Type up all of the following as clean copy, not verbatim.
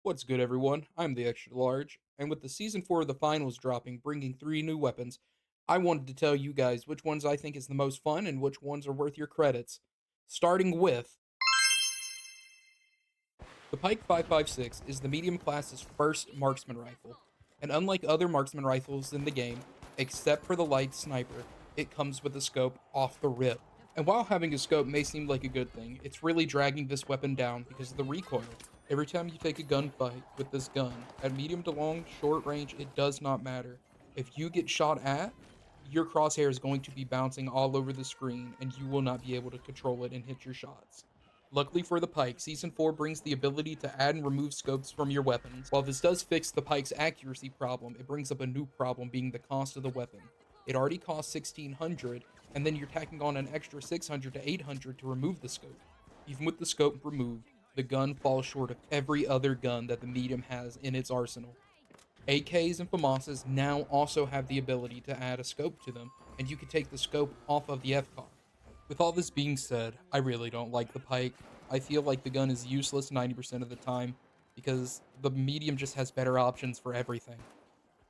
What's good, everyone? I'm the Extra Large, and with the Season 4 of the finals dropping, bringing 3 new weapons, I wanted to tell you guys which ones I think is the most fun and which ones are worth your credits. Starting with, the Pike 556 is the medium class's first marksman rifle, and unlike other marksman rifles in the game, except for the light sniper, it comes with a scope off the rip. And while having a scope may seem like a good thing, it's really dragging this weapon down because of the recoil. Every time you take a gunfight with this gun, at medium to long, short range, it does not matter. If you get shot at, your crosshair is going to be bouncing all over the screen and you will not be able to control it and hit your shots. Luckily for the Pike, Season 4 brings the ability to add and remove scopes from your weapons. While this does fix the Pike's accuracy problem, it brings up a new problem being the cost of the weapon. It already costs 1600, and then you're tacking on an extra 600 to 800 to remove the scope. Even with the scope removed, the gun falls short of every other gun that the medium has in its arsenal. AKs and FAMASs now also have the ability to add a scope to them, and you can take the scope off of the FCOG. With all this being said, I really don't like the Pike. I feel like the gun is useless 90% of the time because the medium just has better options for everything.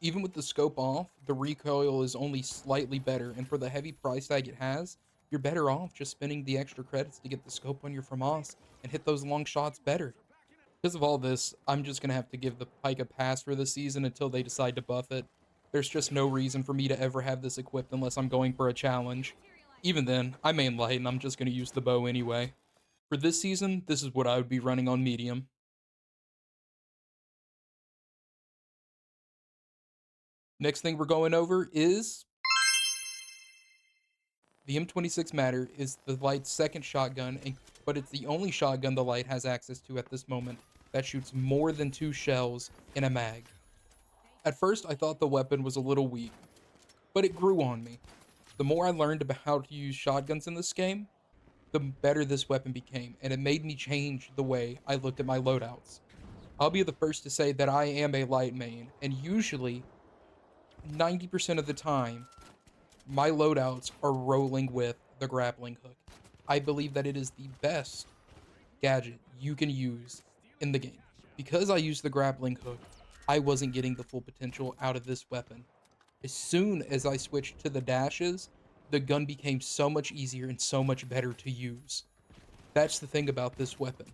Even with the scope off, the recoil is only slightly better, and for the heavy price tag it has, you're better off just spending the extra credits to get the scope on your FAMAS and hit those long shots better. Because of all this, I'm just going to have to give the Pike a pass for this season until they decide to buff it. There's just no reason for me to ever have this equipped unless I'm going for a challenge. Even then, I main light and I'm just going to use the bow anyway. For this season, this is what I would be running on medium. Next thing we're going over is the M26 Matter is the light's second shotgun, but it's the only shotgun the light has access to at this moment that shoots more than 2 shells in a mag. At first, I thought the weapon was a little weak, but it grew on me. The more I learned about how to use shotguns in this game, the better this weapon became, and it made me change the way I looked at my loadouts. I'll be the first to say that I am a light main, and usually, 90% of the time, my loadouts are rolling with the grappling hook. I believe that it is the best gadget you can use in the game. Because I used the grappling hook, I wasn't getting the full potential out of this weapon. As soon as I switched to the dashes, the gun became so much easier and so much better to use. That's the thing about this weapon.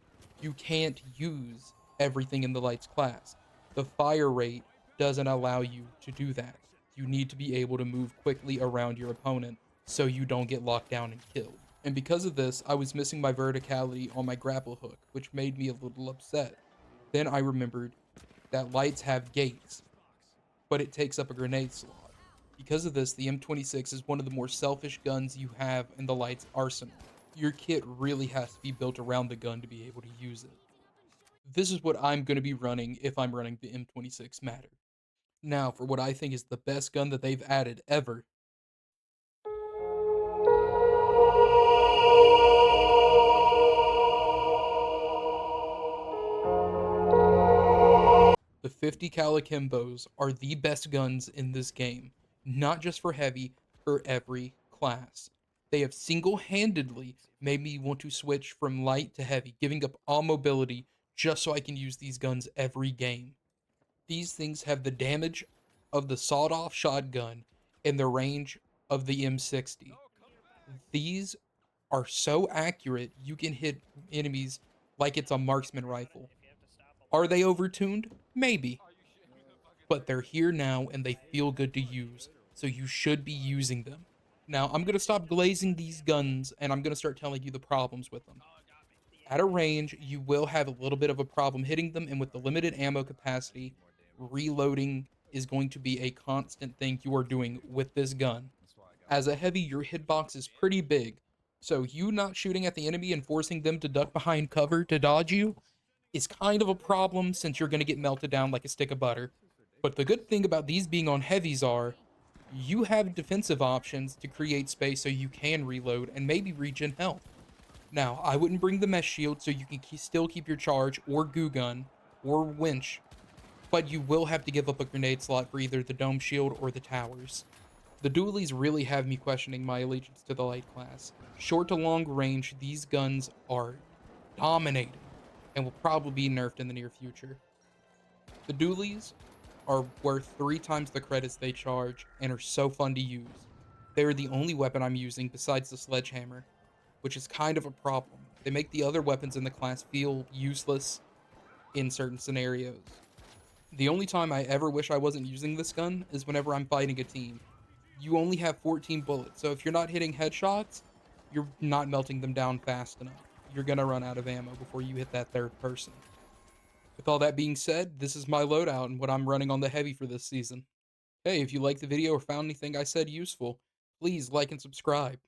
You can't use everything in the lights class. The fire rate doesn't allow you to do that. You need to be able to move quickly around your opponent so you don't get locked down and killed. And because of this, I was missing my verticality on my grapple hook, which made me a little upset. Then I remembered that lights have gates, but it takes up a grenade slot. Because of this, the M26 is one of the more selfish guns you have in the Light's arsenal. Your kit really has to be built around the gun to be able to use it. This is what I'm going to be running if I'm running the M26 Matter. Now, for what I think is the best gun that they've added ever, the 50 Cal Akimbos are the best guns in this game, not just for heavy, for every class. They have single handedly made me want to switch from light to heavy, giving up all mobility just so I can use these guns every game. These things have the damage of the sawed off shotgun and the range of the M60. These are so accurate, you can hit enemies like it's a marksman rifle. Are they overtuned? Maybe, but they're here now and they feel good to use, so you should be using them. Now, I'm going to stop glazing these guns and I'm going to start telling you the problems with them. At a range, you will have a little bit of a problem hitting them, and with the limited ammo capacity, reloading is going to be a constant thing you are doing with this gun. As a heavy, your hitbox is pretty big, so you not shooting at the enemy and forcing them to duck behind cover to dodge you is kind of a problem since you're going to get melted down like a stick of butter. But the good thing about these being on heavies are you have defensive options to create space so you can reload and maybe regen health. Now, I wouldn't bring the mesh shield so you can still keep your charge or goo gun or winch, but you will have to give up a grenade slot for either the dome shield or the towers. The dualies really have me questioning my allegiance to the light class. Short to long range, these guns are dominating and will probably be nerfed in the near future. The dualies are worth 3 times the credits they charge and are so fun to use. They are the only weapon I'm using besides the sledgehammer, which is kind of a problem. They make the other weapons in the class feel useless in certain scenarios. The only time I ever wish I wasn't using this gun is whenever I'm fighting a team. You only have 14 bullets, so if you're not hitting headshots, you're not melting them down fast enough. You're gonna run out of ammo before you hit that third person. With all that being said, this is my loadout and what I'm running on the heavy for this season. Hey, if you liked the video or found anything I said useful, please like and subscribe.